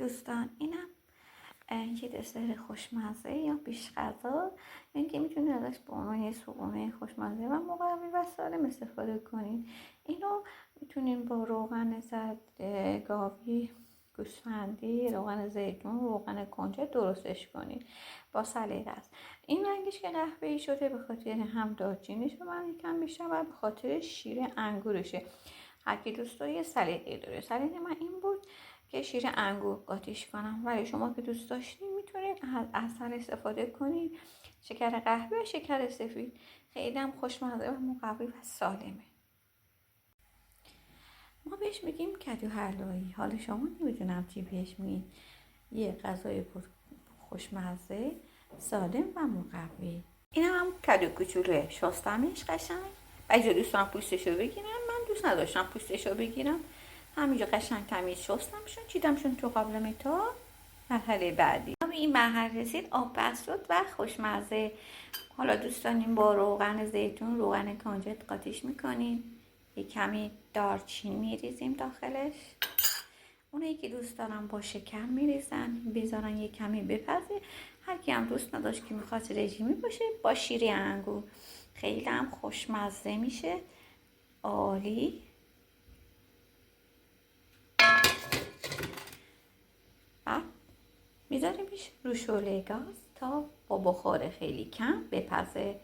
دوستان اینم یه دسر خوشمزه یا پیش غذا، این که میتونید ازش به عنوان یه صبحانه خوشمزه و مقوی و سالم استفاده کنین. اینو میتونین با روغن گاوی، گوسفندی، روغن زیتون، روغن کنجد درستش کنین با سلیقه است. این رنگش که قهوه‌ای شده به خاطر هم دارچینیش من یکم بیشتر و به خاطر شیر انگورشه. هر کی دوست داره یه سلیقه داره. سلیقه من این بود که شیر انگور قاطیش کنم، ولی شما که دوست داشتین میتونید از عسل استفاده کنید، شکر قهوه، شکر سفید. خیلی هم خوشمزه و مقوی و سالمه. ما بهش میگیم کدو حلوایی. حالا شما نمیدونم چی بهش میگین. یه غذای خوشمزه، سالم و مقوی. این هم کدو کوچولوه. شستمش قشنگ. بعضی دوستان پوستشو بگیرن، من دوست نداشتم پوستشو بگیرم. همینجا قشنگ تمیز شستمشون، چیدمشون تو قابل متا. مرحله بعدی به این مرحله رسید، آب بس شد و خوشمزه. حالا دوستان با روغن زیتون، روغن کنجد قاطیش میکنین، یک کمی دارچین میریزیم داخلش. اونایی که دوست دارن با شکر میریزن، بذارن یک کمی بپزه. هر کی هم دوست نداشت که میخواد رژیمی باشه، با شیر انگور خیلی هم خوشمزه میشه، عالی. میذاریمش رو شعله گاز تا با بخار خیلی کم بپزه.